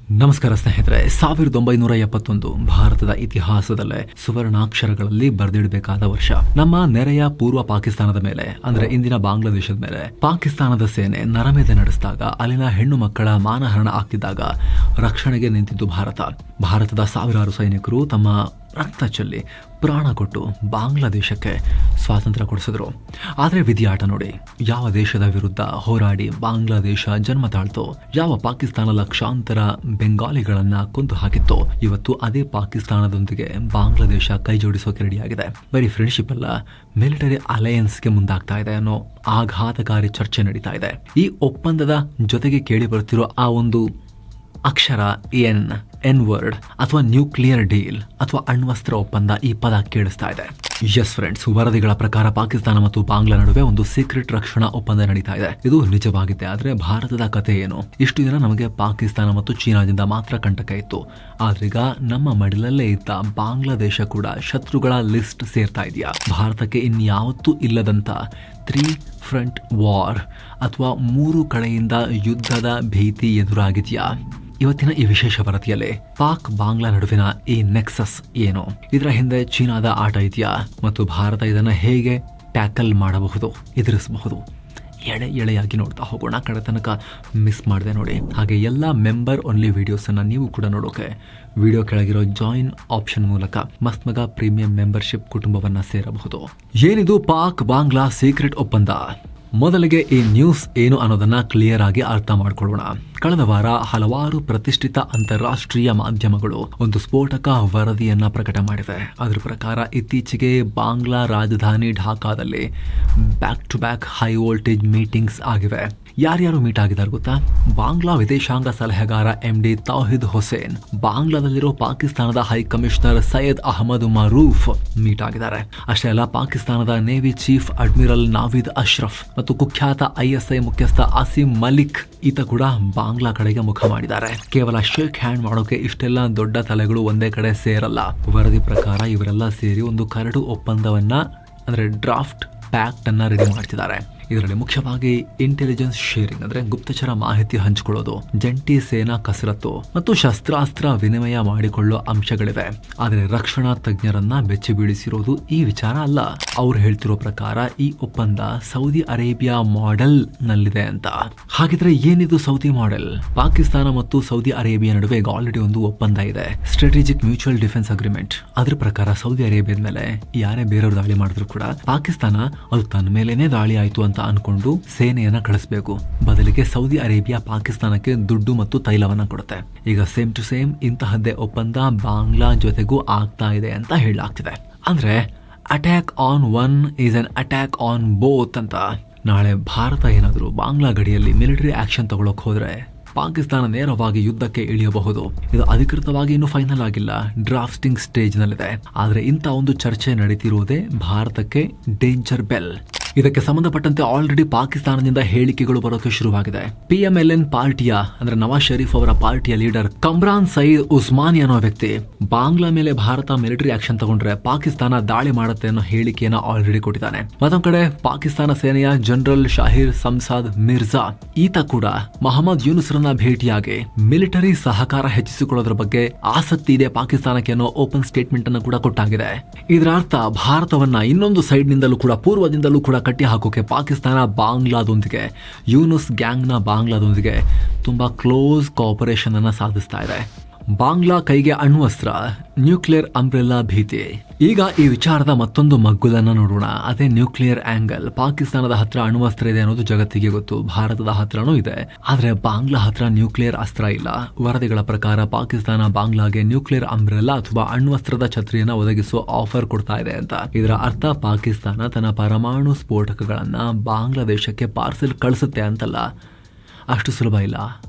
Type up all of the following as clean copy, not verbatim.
ನಮಸ್ಕಾರ ಸ್ನೇಹಿತರೆ. 1971 ಭಾರತದ ಇತಿಹಾಸದಲ್ಲೇ ಸುವರ್ಣಾಕ್ಷರಗಳಲ್ಲಿ ಬರೆದಿಡಬೇಕಾದ ವರ್ಷ. ನಮ್ಮ ನೆರೆಯ ಪೂರ್ವ ಪಾಕಿಸ್ತಾನದ ಮೇಲೆ ಅಂದ್ರೆ ಇಂದಿನ ಬಾಂಗ್ಲಾದೇಶದ ಮೇಲೆ ಪಾಕಿಸ್ತಾನದ ಸೇನೆ ನರಮೇಧೆ ನಡೆಸಿದಾಗ, ಅಲ್ಲಿನ ಹೆಣ್ಣು ಮಕ್ಕಳ ಮಾನಹರಣ ಆಗ್ತಿದ್ದಾಗ ರಕ್ಷಣೆಗೆ ನಿಂತಿದ್ದು ಭಾರತದ ಸಾವಿರಾರು ಸೈನಿಕರು ತಮ್ಮ ರಕ್ತ ಚೆಲ್ಲಿ ಪ್ರಾಣ ಕೊಟ್ಟು ಬಾಂಗ್ಲಾದೇಶಕ್ಕೆ ಸ್ವಾತಂತ್ರ್ಯ ಕೊಡಿಸಿದ್ರು. ಆದರೆ ವಿಧಿಯಾಟ ನೋಡಿ, ಯಾವ ದೇಶದ ವಿರುದ್ಧ ಹೋರಾಡಿ ಬಾಂಗ್ಲಾದೇಶ ಜನ್ಮ ತಾಳ್ತೋ, ಯಾವ ಪಾಕಿಸ್ತಾನ ಲಕ್ಷಾಂತರ ಬೆಂಗಾಲಿಗಳನ್ನ ಕೊಂದು ಹಾಕಿತ್ತೋ, ಇವತ್ತು ಅದೇ ಪಾಕಿಸ್ತಾನದೊಂದಿಗೆ ಬಾಂಗ್ಲಾದೇಶ ಕೈ ಜೋಡಿಸೋಕೆ ರೆಡಿಯಾಗಿದೆ. ಬರೀ ಫ್ರೆಂಡ್ಶಿಪ್ ಅಲ್ಲ, ಮಿಲಿಟರಿ ಅಲಯನ್ಸ್ಗೆ ಮುಂದಾಗ್ತಾ ಇದೆ ಅನ್ನೋ ಆಘಾತಕಾರಿ ಚರ್ಚೆ ನಡೀತಾ ಇದೆ. ಈ ಒಪ್ಪಂದದ ಜೊತೆಗೆ ಕೇಳಿ ಬರ್ತಿರೋ ಆ ಒಂದು ಅಕ್ಷರ ಎನ್ ವರ್ಡ್ ಅಥವಾ ನ್ಯೂಕ್ಲಿಯರ್ ಡೀಲ್ ಅಥವಾ ಅಣ್ವಸ್ತ್ರ ಒಪ್ಪಂದ, ಈ ಪದ ಕೇಳಿಸ್ತಾ ಇದೆ. ಎಸ್ ಫ್ರೆಂಡ್ಸ್, ವರದಿಗಳ ಪ್ರಕಾರ ಪಾಕಿಸ್ತಾನ ಮತ್ತು ಬಾಂಗ್ಲಾ ನಡುವೆ ಒಂದು ಸೀಕ್ರೆಟ್ ರಕ್ಷಣಾ ಒಪ್ಪಂದ ನಡೀತಾ ಇದೆ. ಇದು ನಿಜವಾಗಿದೆ. ಆದ್ರೆ ಭಾರತದ ಕಥೆ ಏನು? ಇಷ್ಟು ದಿನ ನಮಗೆ ಪಾಕಿಸ್ತಾನ ಮತ್ತು ಚೀನಾದಿಂದ ಮಾತ್ರ ಕಂಟಕ ಇತ್ತು. ಆದ್ರೀಗ ನಮ್ಮ ಮಡಿಲಲ್ಲೇ ಇದ್ದ ಬಾಂಗ್ಲಾದೇಶ ಕೂಡ ಶತ್ರುಗಳ ಲಿಸ್ಟ್ ಸೇರ್ತಾ ಇದೆಯಾ? ಭಾರತಕ್ಕೆ ಇನ್ಯಾವತ್ತೂ ಇಲ್ಲದಂತ 3 ಫ್ರಂಟ್ ವಾರ್ ಅಥವಾ 3 ಕಡೆಯಿಂದ ಯುದ್ಧದ ಭೀತಿ ಎದುರಾಗಿದೆಯಾ? ಇವತ್ತಿನ ಈ ವಿಶೇಷ ವರದಿಯಲ್ಲಿ ಪಾಕ್ ಬಾಂಗ್ಲಾ ನಡುವಿನ ಈ ನೆಕ್ಸಸ್ ಏನು, ಇದರ ಹಿಂದೆ ಚೀನಾದ ಆಟ ಇದೆಯಾ, ಮತ್ತು ಭಾರತ ಇದನ್ನ ಹೇಗೆ ಟ್ಯಾಕಲ್ ಮಾಡಬಹುದು, ಎದುರಿಸಬಹುದು, ಎಳೆಯಾಗಿ ನೋಡ್ತಾ ಹೋಗೋಣ. ಕಡೆ ತನಕ ಮಿಸ್ ಮಾಡದೆ ನೋಡಿ. ಹಾಗೆ ಎಲ್ಲ ಮೆಂಬರ್ ಓನ್ಲಿ ವಿಡಿಯೋಸ್ ಅನ್ನ ನೀವು ಕೂಡ ನೋಡೋಕೆ ವಿಡಿಯೋ ಕೆಳಗಿರೋ ಜಾಯಿನ್ ಆಪ್ಷನ್ ಮೂಲಕ ಮಸ್ತ್ಮಗ ಪ್ರೀಮಿಯಂ ಮೆಂಬರ್ಶಿಪ್ ಕುಟುಂಬವನ್ನ ಸೇರಬಹುದು. ಏನಿದು ಪಾಕ್ ಬಾಂಗ್ಲಾ ಸೀಕ್ರೆಟ್ ಒಪ್ಪಂದ? ಮೊದಲಿಗೆ ಈ ನ್ಯೂಸ್ ಏನು ಅನ್ನೋದನ್ನ ಕ್ಲಿಯರ್ ಆಗಿ ಅರ್ಥ ಮಾಡ್ಕೊಳ್ಳೋಣ. ಕಳೆದ ವಾರ ಹಲವಾರು ಪ್ರತಿಷ್ಠಿತ ಅಂತಾರಾಷ್ಟ್ರೀಯ ಮಾಧ್ಯಮಗಳು ಒಂದು ಸ್ಫೋಟಕ ವರದಿಯನ್ನ ಪ್ರಕಟ ಮಾಡಿವೆ. ಅದರ ಪ್ರಕಾರ ಇತ್ತೀಚೆಗೆ ಬಾಂಗ್ಲಾ ರಾಜಧಾನಿ ಢಾಕಾದಲ್ಲಿ back to back high voltage meetings ಆಗಿವೆ. ಯಾರ್ಯಾರು ಮೀಟ್ ಆಗಿದ್ದಾರೆ ಗೊತ್ತಾ? ಬಾಂಗ್ಲಾ ವಿದೇಶಾಂಗ ಸಲಹೆಗಾರ MD ತೌಹಿದ್ ಹುಸೇನ್, ಬಾಂಗ್ಲಾದಲ್ಲಿರೋ ಪಾಕಿಸ್ತಾನದ high commissioner Syed Ahmed Maroof meet ಆಗಿದ್ದಾರೆ. ಅಷ್ಟೇ ಅಲ್ಲ, ಪಾಕಿಸ್ತಾನದ navy chief admiral Naveed Ashraf ಮತ್ತು ಕುಖ್ಯಾತ ISI ಮುಖ್ಯಸ್ಥ ಆಸಿಮ್ ಮಲಿಕ್ ಈತ ಕೂಡ ಬಾಂಗ್ಲಾ ಕಡೆಗೆ ಮುಖ ಮಾಡಿದ್ದಾರೆ. ಕೇವಲ ಶೇಕ್ ಹ್ಯಾಂಡ್ ಮಾಡೋಕೆ ಇಷ್ಟೆಲ್ಲ ದೊಡ್ಡ ತಲೆಗಳು ಒಂದೇ ಕಡೆ ಸೇರಲ್ಲ. ವರದಿ ಪ್ರಕಾರ ಇವರೆಲ್ಲ ಸೇರಿ ಒಂದು ಕರಡು ಒಪ್ಪಂದವನ್ನ ಅಂದ್ರೆ ಡ್ರಾಫ್ಟ್ ಪ್ಯಾಕ್ಟ್ ಅನ್ನ ರೆಡಿ ಮಾಡ್ತಿದ್ದಾರೆ. ಇದರಲ್ಲಿ ಮುಖ್ಯವಾಗಿ ಇಂಟೆಲಿಜೆನ್ಸ್ ಶೇರಿಂಗ್ ಅಂದ್ರೆ ಗುಪ್ತಚರ ಮಾಹಿತಿ ಹಂಚಿಕೊಳ್ಳೋದು, ಜಂಟಿ ಸೇನಾ ಕಸರತ್ತು ಮತ್ತು ಶಸ್ತ್ರಾಸ್ತ್ರ ವಿನಿಮಯ ಮಾಡಿಕೊಳ್ಳೋ ಅಂಶಗಳಿವೆ. ಆದರೆ ರಕ್ಷಣಾ ತಜ್ಞರನ್ನ ಬೆಚ್ಚಿ ಬೀಳಿಸಿರೋದು ಈ ವಿಚಾರ ಅಲ್ಲ. ಅವ್ರು ಹೇಳ್ತಿರೋ ಪ್ರಕಾರ ಈ ಒಪ್ಪಂದ ಸೌದಿ ಅರೇಬಿಯಾ ಮಾಡೆಲ್ ನಲ್ಲಿದೆ ಅಂತ. ಹಾಗಿದ್ರೆ ಏನಿದು ಸೌದಿ ಮಾಡೆಲ್? ಪಾಕಿಸ್ತಾನ ಮತ್ತು ಸೌದಿ ಅರೇಬಿಯಾ ನಡುವೆ ಆಲ್ರೆಡಿ ಒಂದು ಒಪ್ಪಂದ ಇದೆ, ಸ್ಟ್ರಾಟಜಿಕ್ ಮ್ಯೂಚುವಲ್ ಡಿಫೆನ್ಸ್ ಅಗ್ರಿಮೆಂಟ್. ಅದ್ರ ಪ್ರಕಾರ ಸೌದಿ ಅರೇಬಿಯಾದ ಮೇಲೆ ಯಾರೇ ಬೇರೆಯವರು ದಾಳಿ ಮಾಡಿದ್ರು ಕೂಡ ಪಾಕಿಸ್ತಾನ ಅದು ತನ್ನ ಮೇಲೇನೆ ದಾಳಿ ಆಯ್ತು ಅಂತ ಅನ್ಕೊಂಡು ಸೇನೆಯನ್ನ ಕಳಿಸಬೇಕು. ಬದಲಿಗೆ ಸೌದಿ ಅರೇಬಿಯಾ ಪಾಕಿಸ್ತಾನಕ್ಕೆ ದುಡ್ಡು ಮತ್ತು ತೈಲವನ್ನ ಕೊಡುತ್ತೆ. ಈಗ ಸೇಮ್ ಟು ಸೇಮ್ ಇಂತಹದ್ದೇ ಒಪ್ಪಂದ ಬಾಂಗ್ಲಾ ಜೊತೆಗೂ ಆಗ್ತಾ ಇದೆ ಅಂತ ಹೇಳಲಾಗ್ತಿದೆ. ಅಂದ್ರೆ attack on one is an attack on both ಅಂತ. ನಾಳೆ ಭಾರತ ಏನಾದರೂ ಬಾಂಗ್ಲಾ ಗಡಿಯಲ್ಲಿ ಮಿಲಿಟರಿ ಆಕ್ಷನ್ ತಗೊಳಕ್ ಹೋದ್ರೆ ಪಾಕಿಸ್ತಾನ ನೇರವಾಗಿ ಯುದ್ಧಕ್ಕೆ ಇಳಿಯಬಹುದು. ಇದು ಅಧಿಕೃತವಾಗಿ ಇನ್ನೂ ಫೈನಲ್ ಆಗಿಲ್ಲ, ಡ್ರಾಫ್ಟಿಂಗ್ ಸ್ಟೇಜ್ ನಲ್ಲಿದೆ. ಆದ್ರೆ ಇಂಥ ಒಂದು ಚರ್ಚೆ ನಡೀತಿರುವುದೇ ಭಾರತಕ್ಕೆ ಡೇಂಜರ್ ಬೆಲ್. ಇದಕ್ಕೆ ಸಂಬಂಧಪಟ್ಟಂತೆ ಆಲ್ರೆಡಿ ಪಾಕಿಸ್ತಾನದಿಂದ ಹೇಳಿಕೆಗಳು ಬರೋಕೆ ಶುರುವಾಗಿದೆ. PMLN ಪಾರ್ಟಿಯ ಅಂದ್ರೆ ನವಾಜ್ ಶರೀಫ್ ಅವರ ಪಾರ್ಟಿಯ ಲೀಡರ್ ಕಮ್ರಾನ್ ಸಯೀದ್ ಉಸ್ಮಾನಿ ಅನ್ನೋ ವ್ಯಕ್ತಿ ಬಾಂಗ್ಲಾ ಮೇಲೆ ಭಾರತ ಮಿಲಿಟರಿ ಆಕ್ಷನ್ ತಗೊಂಡ್ರೆ ಪಾಕಿಸ್ತಾನ ದಾಳಿ ಮಾಡುತ್ತೆ ಅನ್ನೋ ಹೇಳಿಕೆಯನ್ನ ಆಲ್ರೆಡಿ ಕೊಟ್ಟಿದ್ದಾನೆ. ಮತ್ತೊಂದ್ ಕಡೆ ಪಾಕಿಸ್ತಾನ ಸೇನೆಯ ಜನರಲ್ ಶಾಹಿರ್ ಸಂಸಾದ್ ಮಿರ್ಜಾ ಈತ ಕೂಡ ಮೊಹಮ್ಮದ್ ಯೂನುಸ್ರನ್ನ ಭೇಟಿಯಾಗಿ ಮಿಲಿಟರಿ ಸಹಕಾರ ಹೆಚ್ಚಿಸಿಕೊಳ್ಳೋದ್ರ ಬಗ್ಗೆ ಆಸಕ್ತಿ ಇದೆ ಪಾಕಿಸ್ತಾನಕ್ಕೆ ಅನ್ನೋ ಓಪನ್ ಸ್ಟೇಟ್ಮೆಂಟ್ ಅನ್ನು ಕೂಡ ಕೊಟ್ಟಾಗಿದೆ. ಇದರ ಅರ್ಥ ಭಾರತವನ್ನ ಇನ್ನೊಂದು ಸೈಡ್ ನಿಂದಲೂ ಕೂಡ ಪೂರ್ವದಿಂದಲೂ ಕೂಡ ಕಟ್ಟಿ ಹಾಕೋಕೆ ಪಾಕಿಸ್ತಾನ ಬಾಂಗ್ಲಾದೊಂದಿಗೆ, ಯೂನುಸ್ ಗ್ಯಾಂಗ್ನ ಬಾಂಗ್ಲಾದೊಂದಿಗೆ ತುಂಬಾ ಕ್ಲೋಸ್ ಕೋಆಪರೇಷನ್ ಅನ್ನ ಸಾಧಿಸ್ತಾ ಇದೆ. ಬಾಂಗ್ಲಾ ಕೈಗೆ ಅಣ್ವಸ್ತ್ರ, ನ್ಯೂಕ್ಲಿಯರ್ ಅಂಬ್ರೆಲ್ಲಾ ಭೀತಿ. ಈಗ ಈ ವಿಚಾರದ ಮತ್ತೊಂದು ಮಗ್ಗುಲನ್ನ ನೋಡೋಣ. ಅದೇ ನ್ಯೂಕ್ಲಿಯರ್ ಆಂಗಲ್. ಪಾಕಿಸ್ತಾನದ ಹತ್ರ ಅಣ್ವಸ್ತ್ರ ಇದೆ ಅನ್ನೋದು ಜಗತ್ತಿಗೆ ಗೊತ್ತು, ಭಾರತದ ಹತ್ರನೂ ಇದೆ. ಆದ್ರೆ ಬಾಂಗ್ಲಾ ಹತ್ರ ನ್ಯೂಕ್ಲಿಯರ್ ಅಸ್ತ್ರ ಇಲ್ಲ. ವರದಿಗಳ ಪ್ರಕಾರ ಪಾಕಿಸ್ತಾನ ಬಾಂಗ್ಲಾಗೆ ನ್ಯೂಕ್ಲಿಯರ್ ಅಂಬ್ರೆಲ್ಲಾ ಅಥವಾ ಅಣ್ವಸ್ತ್ರದ ಛತ್ರಿಯನ್ನ ಒದಗಿಸುವ ಆಫರ್ ಕೊಡ್ತಾ ಇದೆ ಅಂತ. ಇದರ ಅರ್ಥ ಪಾಕಿಸ್ತಾನ ತನ್ನ ಪರಮಾಣು ಸ್ಫೋಟಕಗಳನ್ನ ಬಾಂಗ್ಲಾದೇಶಕ್ಕೆ ಪಾರ್ಸೆಲ್ ಕಳಿಸುತ್ತೆ ಅಂತಲ್ಲ. ಅಷ್ಟು ಸುಲಭ ಇಲ್ಲ.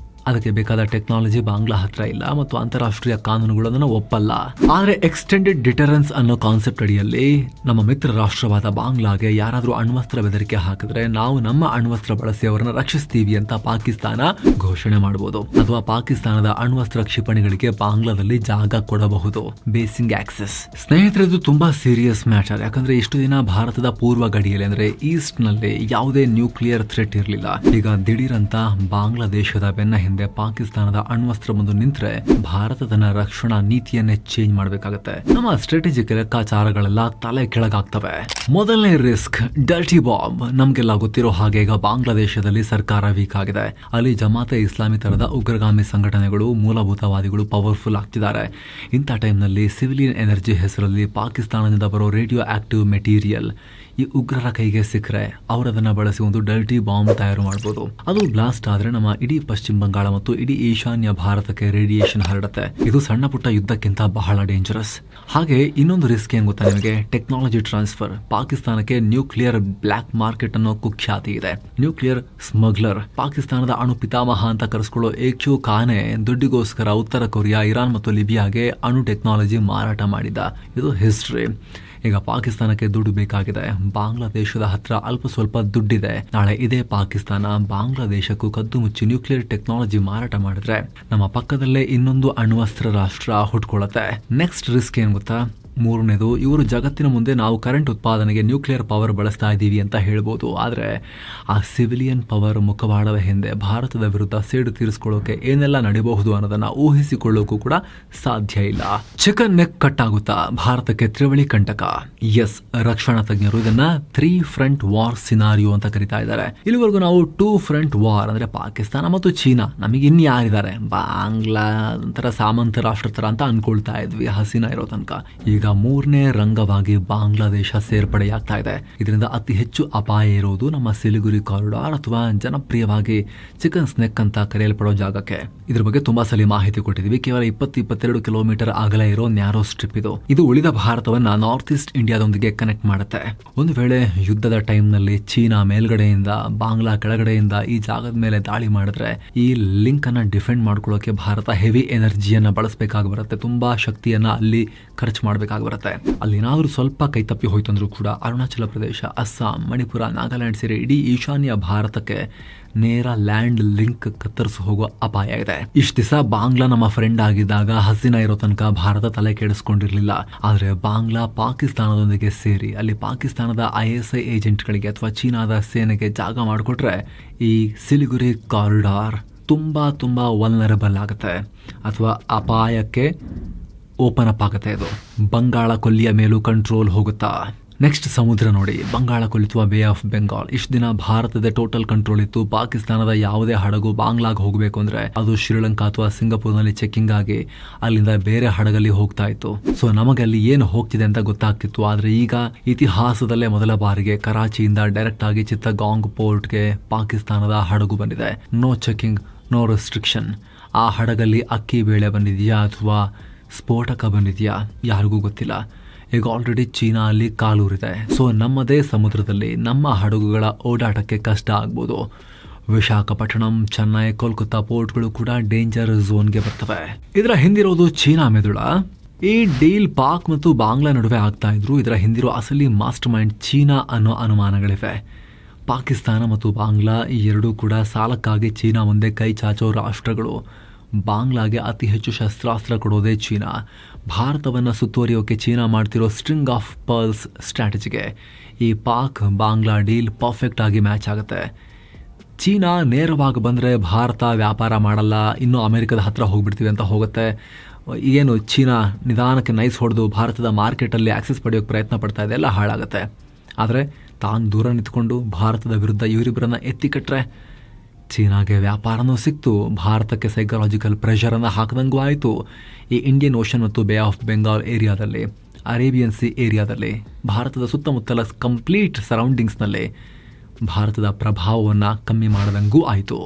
ಅದಕ್ಕೆ ಬೇಕಾದ ಟೆಕ್ನಾಲಜಿ ಬಾಂಗ್ಲಾ ಹತ್ರ ಇಲ್ಲ ಮತ್ತು ಅಂತಾರಾಷ್ಟ್ರೀಯ ಕಾನೂನುಗಳು ಅದನ್ನು ಒಪ್ಪಲ್ಲ. ಆದರೆ ಎಕ್ಸ್ಟೆಂಡೆಡ್ ಡಿಟರೆನ್ಸ್ ಅನ್ನೋ ಕಾನ್ಸೆಪ್ಟ್ ಅಡಿಯಲ್ಲಿ ನಮ್ಮ ಮಿತ್ರ ರಾಷ್ಟ್ರವಾದ ಬಾಂಗ್ಲಾಗೆ ಯಾರಾದರೂ ಅಣ್ವಸ್ತ್ರ ಬೆದರಿಕೆ ಹಾಕಿದ್ರೆ ನಾವು ನಮ್ಮ ಅಣ್ವಸ್ತ್ರ ಬಳಸಿ ಅವರನ್ನ ರಕ್ಷಿಸ್ತೀವಿ ಅಂತ ಪಾಕಿಸ್ತಾನ ಘೋಷಣೆ ಮಾಡಬಹುದು. ಅಥವಾ ಪಾಕಿಸ್ತಾನದ ಅಣ್ವಸ್ತ್ರ ಕ್ಷಿಪಣಿಗಳಿಗೆ ಬಾಂಗ್ಲಾದಲ್ಲಿ ಜಾಗ ಕೊಡಬಹುದು, ಬೇಸಿಂಗ್ ಆಕ್ಸೆಸ್. ಸ್ನೇಹಿತರೆ, ಇದು ತುಂಬಾ ಸೀರಿಯಸ್ ಮ್ಯಾಟರ್. ಯಾಕಂದ್ರೆ ಇಷ್ಟು ದಿನ ಭಾರತದ ಪೂರ್ವ ಗಡಿಯಲ್ಲಿ ಅಂದ್ರೆ ಈಸ್ಟ್ ನಲ್ಲಿ ಯಾವುದೇ ನ್ಯೂಕ್ಲಿಯರ್ ಥ್ರೆಟ್ ಇರಲಿಲ್ಲ. ಈಗ ದಿಢೀರ್ ಅಂತ ಬಾಂಗ್ಲಾದೇಶದ ಬೆನ್ನ ಹಿಂದೆ ಹಿಂದೆ ಪಾಕಿಸ್ತಾನದ ಅಣ್ವಸ್ತ್ರ ಮುಂದೆ ನಿಂತ್ರೆ ಭಾರತ ತನ್ನ ರಕ್ಷಣಾ ನೀತಿಯನ್ನೇ ಚೇಂಜ್ ಮಾಡಬೇಕಾಗತ್ತೆ. ನಮ್ಮ ಸ್ಟ್ರಾಟಜಿಕ್ ಲೆಕ್ಕಾಚಾರಗಳೆಲ್ಲ ತಲೆ ಕೆಳಗಾಗ್ತವೆ. ಮೊದಲನೇ ರಿಸ್ಕ್ ಡರ್ಟಿ ಬಾಂಬ್. ನಮ್ಗೆಲ್ಲ ಗೊತ್ತಿರೋ ಹಾಗೆ ಈಗ ಬಾಂಗ್ಲಾದೇಶದಲ್ಲಿ ಸರ್ಕಾರ ವೀಕ್ ಆಗಿದೆ. ಅಲ್ಲಿ ಜಮಾತೆ ಇಸ್ಲಾಮಿ ತರದ ಉಗ್ರಗಾಮಿ ಸಂಘಟನೆಗಳು, ಮೂಲಭೂತವಾದಿಗಳು ಪವರ್ಫುಲ್ ಆಗ್ತಿದ್ದಾರೆ. ಇಂಥ ಟೈಮ್ನಲ್ಲಿ ಸಿವಿಲಿಯನ್ ಎನರ್ಜಿ ಹೆಸರಲ್ಲಿ ಪಾಕಿಸ್ತಾನದಿಂದ ಬರೋ ರೇಡಿಯೋ ಆಕ್ಟಿವ್ ಮೆಟೀರಿಯಲ್ ಈ ಉಗ್ರರ ಕೈಗೆ ಸಿಕ್ಕರೆ ಅವರದನ್ನ ಬಳಸಿ ಒಂದು ಡರ್ಟಿ ಬಾಂಬ್ ತಯಾರು ಮಾಡಬಹುದು. ಅದು ಬ್ಲಾಸ್ಟ್ ಆದ್ರೆ ನಮ್ಮ ಇಡೀ ಪಶ್ಚಿಮ ಬಂಗಾಳ ಮತ್ತು ಇಡೀ ಈಶಾನ್ಯ ಭಾರತಕ್ಕೆ ರೇಡಿಯೇಷನ್ ಹರಡುತ್ತೆ. ಇದು ಸಣ್ಣ ಪುಟ್ಟ ಯುದ್ಧಕ್ಕಿಂತ ಬಹಳ ಡೇಂಜರಸ್. ಹಾಗೆ ಇನ್ನೊಂದು ರಿಸ್ಕ್ ಏನ್ ಗೊತ್ತಾ ನಿಮಗೆ? Technology transfer. ಪಾಕಿಸ್ತಾನಕ್ಕೆ ನ್ಯೂಕ್ಲಿಯರ್ ಬ್ಲಾಕ್ ಮಾರ್ಕೆಟ್ ಅನ್ನೋ ಕುಖ್ಯಾತಿ ಇದೆ. Nuclear smuggler. ಪಾಕಿಸ್ತಾನದ ಅಣು ಪಿತಾಮಹ ಅಂತ ಕರೆಸ್ಕೊಳ್ಳೋ ಏಕ್ಯೂ ಖಾನೆ ದುಡ್ಡಿಗೋಸ್ಕರ ಉತ್ತರ ಕೊರಿಯಾ, ಇರಾನ್ ಮತ್ತು ಲಿಬಿಯಾಗೆ ಅಣು ಟೆಕ್ನಾಲಜಿ ಮಾರಾಟ ಮಾಡಿದ. ಇದು ಹಿಸ್ಟ್ರಿ. ಈಗ ಪಾಕಿಸ್ತಾನಕ್ಕೆ ದುಡ್ಡು ಬೇಕಾಗಿದೆ. ಬಾಂಗ್ಲಾದೇಶದ ಹತ್ರ ಅಲ್ಪ ಸ್ವಲ್ಪ ದುಡ್ಡಿದೆ. ನಾಳೆ ಇದೇ ಪಾಕಿಸ್ತಾನ ಬಾಂಗ್ಲಾದೇಶಕ್ಕೂ ಕದ್ದು ಮುಚ್ಚಿ ನ್ಯೂಕ್ಲಿಯರ್ ಟೆಕ್ನಾಲಜಿ ಮಾರಾಟ ಮಾಡಿದ್ರೆ ನಮ್ಮ ಪಕ್ಕದಲ್ಲೇ ಇನ್ನೊಂದು ಅಣ್ವಸ್ತ್ರ ರಾಷ್ಟ್ರ ಹುಟ್ಕೊಳ್ಳುತ್ತೆ. ನೆಕ್ಸ್ಟ್ ರಿಸ್ಕ್ ಏನ್ ಗೊತ್ತಾ? ಮೂರನೇದು, ಇವರು ಜಗತ್ತಿನ ಮುಂದೆ ನಾವು ಕರೆಂಟ್ ಉತ್ಪಾದನೆಗೆ ನ್ಯೂಕ್ಲಿಯರ್ ಪವರ್ ಬಳಸ್ತಾ ಇದ್ದೀವಿ ಅಂತ ಹೇಳ್ಬೋದು. ಆದರೆ ಆ ಸಿವಿಲಿಯನ್ ಪವರ್ ಮುಖವಾಡದ ಹಿಂದೆ ಭಾರತದ ವಿರುದ್ಧ ಸೇಡು ತೀರಿಸ್ಕೊಳ್ಳೋಕೆ ಏನೆಲ್ಲ ನಡೀಬಹುದು ಅನ್ನೋದನ್ನ ಊಹಿಸಿಕೊಳ್ಳೋಕ್ಕೂ ಕೂಡ ಸಾಧ್ಯ ಇಲ್ಲ. ಚಿಕನ್ ನೆಕ್ ಕಟ್ ಆಗುತ್ತಾ ಭಾರತಕ್ಕೆ ತ್ರಿವಳಿ ಕಂಟಕ? ಎಸ್, ರಕ್ಷಣಾ ತಜ್ಞರು ಇದನ್ನ 3 ಫ್ರಂಟ್ ವಾರ್ ಸಿನಾರಿಯೋ ಅಂತ ಕರಿತಾ ಇದ್ದಾರೆ. ಇಲ್ಲಿವರೆಗೂ ನಾವು 2 ಫ್ರಂಟ್ ವಾರ್ ಅಂದ್ರೆ ಪಾಕಿಸ್ತಾನ ಮತ್ತು ಚೀನಾ, ನಮಗೆ ಇನ್ಯಾರಿದ್ದಾರೆ ಬಾಂಗ್ಲಾ ಒಂಥರ ಸಾಮಂತ ರಾಷ್ಟ್ರ ತರ ಅಂತ ಅನ್ಕೊಳ್ತಾ ಇದ್ವಿ ಹಸೀನಾ ಇರೋ ತನಕ. ಈಗ ಮೂರನೇ ರಂಗವಾಗಿ ಬಾಂಗ್ಲಾದೇಶ ಸೇರ್ಪಡೆಯಾಗ್ತಾ ಇದೆ. ಇದರಿಂದ ಅತಿ ಹೆಚ್ಚು ಅಪಾಯ ಇರುವುದು ನಮ್ಮ ಸಿಲಿಗುರಿ ಕಾರಿಡಾರ್ ಅಥವಾ ಜನಪ್ರಿಯವಾಗಿ ಚಿಕನ್ ಸ್ನೆಕ್ ಅಂತ ಕರೆಯಲ್ಪಡೋ ಜಾಗಕ್ಕೆ. ಇದ್ರ ಬಗ್ಗೆ ತುಂಬಾ ಸಲ ಮಾಹಿತಿ ಕೊಟ್ಟಿದ್ದೀವಿ. ಕೇವಲ 20-22 ಕಿಲೋಮೀಟರ್ ಅಗಲ ಇರೋ ನ್ಯಾರೋ ಸ್ಟ್ರಿಪ್ ಇದು. ಇದು ಉಳಿದ ಭಾರತವನ್ನ ನಾರ್ತ್ ಈಸ್ಟ್ ಇಂಡಿಯಾದೊಂದಿಗೆ ಕನೆಕ್ಟ್ ಮಾಡುತ್ತೆ. ಒಂದು ವೇಳೆ ಯುದ್ಧದ ಟೈಮ್ ನಲ್ಲಿ ಚೀನಾ ಮೇಲ್ಗಡೆಯಿಂದ, ಬಾಂಗ್ಲಾ ಕೆಳಗಡೆಯಿಂದ ಈ ಜಾಗದ ಮೇಲೆ ದಾಳಿ ಮಾಡಿದ್ರೆ ಈ ಲಿಂಕ್ ಅನ್ನ ಡಿಫೆಂಡ್ ಮಾಡ್ಕೊಳ್ಳೋಕೆ ಭಾರತ ಹೆವಿ ಎನರ್ಜಿಯನ್ನ ಬಳಸಬೇಕಾಗಿ ಬರುತ್ತೆ. ತುಂಬಾ ಶಕ್ತಿಯನ್ನ ಅಲ್ಲಿ ಖರ್ಚು ಮಾಡಬೇಕಾಗಿ ಬರುತ್ತೆ. ಅಲ್ಲಿ ಏನಾದ್ರೂ ಸ್ವಲ್ಪ ಕೈ ತಪ್ಪಿ ಹೋಯ್ತು ಅಂದ್ರೂ ಕೂಡ ಅರುಣಾಚಲ ಪ್ರದೇಶ, ಅಸ್ಸಾಂ, ಮಣಿಪುರ, ನಾಗಾಲ್ಯಾಂಡ್ ಸೇರಿ ಇಡೀ ಈಶಾನ್ಯ ಭಾರತಕ್ಕೆ ನೇರ ಲ್ಯಾಂಡ್ ಲಿಂಕ್ ಕತ್ತರಿಸಿ ಹೋಗುವ ಅಪಾಯ ಇದೆ. ಇಷ್ಟು ದಿವಸ ಬಾಂಗ್ಲಾ ನಮ್ಮ ಫ್ರೆಂಡ್ ಆಗಿದ್ದಾಗ ಹಸೀನಾ ಇರೋ ತನಕ ಭಾರತ ತಲೆ ಕೆಡಿಸ್ಕೊಂಡಿರ್ಲಿಲ್ಲ. ಆದ್ರೆ ಬಾಂಗ್ಲಾ ಪಾಕಿಸ್ತಾನದೊಂದಿಗೆ ಸೇರಿ ಅಲ್ಲಿ ಪಾಕಿಸ್ತಾನದ ISI ಏಜೆಂಟ್ಗಳಿಗೆ ಅಥವಾ ಚೀನಾದ ಸೇನೆಗೆ ಜಾಗ ಮಾಡಿಕೊಟ್ರೆ ಈ ಸಿಲಿಗುರಿ ಕಾರಿಡಾರ್ ತುಂಬಾ ವಲ್ನರಬಲ್ ಆಗುತ್ತೆ ಅಥವಾ ಅಪಾಯಕ್ಕೆ ಓಪನ್ ಅಪ್ ಆಗುತ್ತೆ. ಇದು ಬಂಗಾಳ ಕೊಲ್ಲಿಯ ಮೇಲೂ ಕಂಟ್ರೋಲ್ ಹೋಗುತ್ತಾ? ನೆಕ್ಸ್ಟ್ ಸಮುದ್ರ ನೋಡಿ, ಬಂಗಾಳ ಕೊಲ್ಲಿ ಅಥವಾ ಬೇ ಆಫ್ ಬೆಂಗಾಲ್. ಇಷ್ಟು ದಿನ ಭಾರತದ ಟೋಟಲ್ ಕಂಟ್ರೋಲ್ ಇತ್ತು. ಪಾಕಿಸ್ತಾನದ ಯಾವುದೇ ಹಡಗು ಬಾಂಗ್ಲಾಗ್ ಹೋಗಬೇಕು ಅಂದ್ರೆ ಅದು ಶ್ರೀಲಂಕಾ ಅಥವಾ ಸಿಂಗಾಪುರ್ನಲ್ಲಿ ಚೆಕಿಂಗ್ ಆಗಿ ಅಲ್ಲಿಂದ ಬೇರೆ ಹಡಗಲ್ಲಿ ಹೋಗ್ತಾ ಇತ್ತು. ಸೊ ನಮಗೆ ಅಲ್ಲಿ ಏನು ಹೋಗ್ತಿದೆ ಅಂತ ಗೊತ್ತಾಗ್ತಿತ್ತು. ಆದ್ರೆ ಈಗ ಇತಿಹಾಸದಲ್ಲೇ ಮೊದಲ ಬಾರಿಗೆ ಕರಾಚಿಯಿಂದ ಡೈರೆಕ್ಟ್ ಆಗಿ ಚಿತ್ತಗಾಂಗ್ ಪೋರ್ಟ್ಗೆ ಪಾಕಿಸ್ತಾನದ ಹಡಗು ಬಂದಿದೆ. No checking, no restriction. ಆ ಹಡಗಲ್ಲಿ ಅಕ್ಕಿ ಬೇಳೆ ಬಂದಿದೆಯಾ ಅಥವಾ ಸ್ಫೋಟಕ ಬಂದಿದೆಯಾ ಯಾರಿಗೂ ಗೊತ್ತಿಲ್ಲ. ಈಗ ಆಲ್ರೆಡಿ ಚೀನಾ ಅಲ್ಲಿ ಕಾಲೂರಿದೆ. ಸೊ ನಮ್ಮದೇ ಸಮುದ್ರದಲ್ಲಿ ನಮ್ಮ ಹಡಗುಗಳ ಓಡಾಟಕ್ಕೆ ಕಷ್ಟ ಆಗ್ಬೋದು. ವಿಶಾಖಪಟ್ಟಣಂ, ಚೆನ್ನೈ, ಕೋಲ್ಕತ್ತಾ ಪೋರ್ಟ್ಗಳು ಕೂಡ ಡೇಂಜರ್ ಝೋನ್ಗೆ ಬರ್ತವೆ. ಇದರ ಹಿಂದಿರೋದು ಚೀನಾ ಮೆದುಳ. ಈ ಡೀಲ್ ಪಾಕ್ ಮತ್ತು ಬಾಂಗ್ಲಾ ನಡುವೆ ಆಗ್ತಾ ಇದ್ರು. ಇದರ ಹಿಂದಿರೋ ಅಸಲಿ ಮಾಸ್ಟರ್ ಮೈಂಡ್ ಚೀನಾ ಅನ್ನೋ ಅನುಮಾನಗಳಿವೆ. ಪಾಕಿಸ್ತಾನ ಮತ್ತು ಬಾಂಗ್ಲಾ ಈ ಎರಡೂ ಕೂಡ ಸಾಲಕ್ಕಾಗಿ ಚೀನಾ ಮುಂದೆ ಕೈ ಚಾಚೋ ರಾಷ್ಟ್ರಗಳು. ಬಾಂಗ್ಲಾಗೆ ಅತಿ ಹೆಚ್ಚು ಶಸ್ತ್ರಾಸ್ತ್ರ ಕೊಡೋದೇ ಚೀನಾ. ಭಾರತವನ್ನು ಸುತ್ತುವರಿಯೋಕೆ ಚೀನಾ ಮಾಡ್ತಿರೋ ಸ್ಟ್ರಿಂಗ್ ಆಫ್ ಪರ್ಲ್ಸ್ ಸ್ಟ್ರಾಟಜಿಗೆ ಈ ಪಾಕ್ ಬಾಂಗ್ಲಾ ಡೀಲ್ ಪರ್ಫೆಕ್ಟ್ ಆಗಿ ಮ್ಯಾಚ್ ಆಗುತ್ತೆ. ಚೀನಾ ನೇರವಾಗಿ ಬಂದರೆ ಭಾರತ ವ್ಯಾಪಾರ ಮಾಡಲ್ಲ, ಇನ್ನೂ ಅಮೆರಿಕದ ಹತ್ರ ಹೋಗ್ಬಿಡ್ತೀವಿ ಅಂತ ಹೋಗುತ್ತೆ. ಏನು ಚೀನಾ ನಿಧಾನಕ್ಕೆ ನೈಸ್ ಹೊಡೆದು ಭಾರತದ ಮಾರ್ಕೆಟಲ್ಲಿ ಆಕ್ಸೆಸ್ ಪಡೆಯೋಕ್ಕೆ ಪ್ರಯತ್ನ ಪಡ್ತಾ ಇದೆ, ಎಲ್ಲ ಹಾಳಾಗುತ್ತೆ. ಆದರೆ ತಾನು ದೂರ ನಿಂತ್ಕೊಂಡು ಭಾರತದ ವಿರುದ್ಧ ಇವರಿಬ್ಬರನ್ನ ಎತ್ತಿಕಟ್ರೆ ಚೀನಾಗೆ ವ್ಯಾಪಾರನೂ ಸಿಕ್ತು, ಭಾರತಕ್ಕೆ ಸೈಕಲಾಜಿಕಲ್ ಪ್ರೆಷರನ್ನು ಹಾಕಿದಂಗೂ ಆಯಿತು. ಈ ಇಂಡಿಯನ್ ಓಷನ್ ಮತ್ತು ಬೇ ಆಫ್ ಬೆಂಗಾಲ್ ಏರಿಯಾದಲ್ಲಿ, ಅರೇಬಿಯನ್ ಸಿ ಏರಿಯಾದಲ್ಲಿ, ಭಾರತದ ಸುತ್ತಮುತ್ತಲ ಕಂಪ್ಲೀಟ್ ಸರೌಂಡಿಂಗ್ಸ್ನಲ್ಲಿ ಭಾರತದ ಪ್ರಭಾವವನ್ನು ಕಮ್ಮಿ ಮಾಡದಂಗೂ ಆಯಿತು.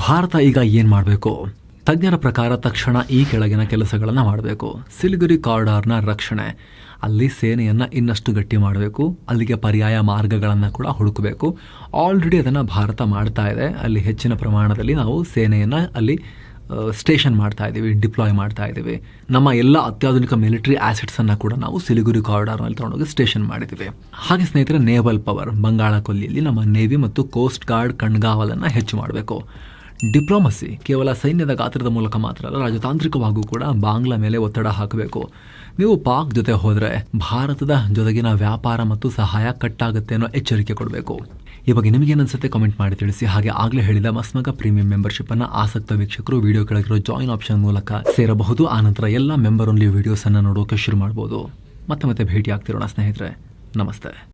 ಭಾರತ ಈಗ ಏನು ಮಾಡಬೇಕು? ತಜ್ಞರ ಪ್ರಕಾರ ತಕ್ಷಣ ಈ ಕೆಳಗಿನ ಕೆಲಸಗಳನ್ನು ಮಾಡಬೇಕು. ಸಿಲಿಗುರಿ ಕಾರಿಡಾರ್ನ ರಕ್ಷಣೆ, ಅಲ್ಲಿ ಸೇನೆಯನ್ನು ಇನ್ನಷ್ಟು ಗಟ್ಟಿ ಮಾಡಬೇಕು. ಅಲ್ಲಿಗೆ ಪರ್ಯಾಯ ಮಾರ್ಗಗಳನ್ನು ಕೂಡ ಹುಡುಕಬೇಕು. ಆಲ್ರೆಡಿ ಅದನ್ನು ಭಾರತ ಮಾಡ್ತಾ ಇದೆ. ಅಲ್ಲಿ ಹೆಚ್ಚಿನ ಪ್ರಮಾಣದಲ್ಲಿ ನಾವು ಸೇನೆಯನ್ನು ಅಲ್ಲಿ ಸ್ಟೇಷನ್ ಮಾಡ್ತಾ ಇದ್ದೀವಿ, ಡಿಪ್ಲಾಯ್ ಮಾಡ್ತಾ ಇದ್ದೀವಿ. ನಮ್ಮ ಎಲ್ಲ ಅತ್ಯಾಧುನಿಕ ಮಿಲಿಟರಿ ಆಸೆಟ್ಸನ್ನು ಕೂಡ ನಾವು ಸಿಲಿಗುರಿ ಕಾರಿಡಾರ್ನಲ್ಲಿ ತಗೊಂಡೋಗಿ ಸ್ಟೇಷನ್ ಮಾಡಿದ್ದೀವಿ. ಹಾಗೆ ಸ್ನೇಹಿತರೆ, ನೇವಲ್ ಪವರ್, ಬಂಗಾಳ ಕೊಲ್ಲಿಯಲ್ಲಿ ನಮ್ಮ ನೇವಿ ಮತ್ತು ಕೋಸ್ಟ್ ಗಾರ್ಡ್ ಕಣ್ಗಾವಲನ್ನು ಹೆಚ್ಚು ಮಾಡಬೇಕು. ಡಿಪ್ಲೊಮಸಿ ಕೇವಲ ಸೈನ್ಯದ ಗಾತ್ರದ ಮೂಲಕ ಮಾತ್ರ ಅಲ್ಲ, ರಾಜತಾಂತ್ರಿಕವಾಗೂ ಕೂಡ ಬಾಂಗ್ಲಾ ಮೇಲೆ ಒತ್ತಡ ಹಾಕಬೇಕು. ನೀವು ಪಾಕ್ ಜೊತೆ ಹೋದರೆ ಭಾರತದ ಜೊತೆಗಿನ ವ್ಯಾಪಾರ ಮತ್ತು ಸಹಾಯ ಕಟ್ಟಾಗುತ್ತೆ ಅನ್ನೋ ಎಚ್ಚರಿಕೆ ಕೊಡಬೇಕು. ಈ ಬಗ್ಗೆ ನಿಮಗೆ ಅನ್ಸುತ್ತೆ ಕಾಮೆಂಟ್ ಮಾಡಿ ತಿಳಿಸಿ. ಹಾಗೆ ಆಗ್ಲೇ ಹೇಳಿದ ಮಸ್ಮಗ ಪ್ರೀಮಿಯಂ ಮೆಂಬರ್ಶಿಪ್ ಅನ್ನ ಆಸಕ್ತ ವೀಕ್ಷಕರು ವಿಡಿಯೋ ಕೆಳಗಿರೋ ಜಾಯಿನ್ ಆಪ್ಷನ್ ಮೂಲಕ ಸೇರಬಹುದು. ಆನಂತರ ಎಲ್ಲ ಮೆಂಬರ್ ಓನ್ಲಿ ವಿಡಿಯೋಸ್ ಅನ್ನ ನೋಡೋಕೆ ಶುರು ಮಾಡಬಹುದು. ಮತ್ತೆ ಭೇಟಿ ಆಗ್ತಿರೋಣ ಸ್ನೇಹಿತರೆ. ನಮಸ್ತೆ.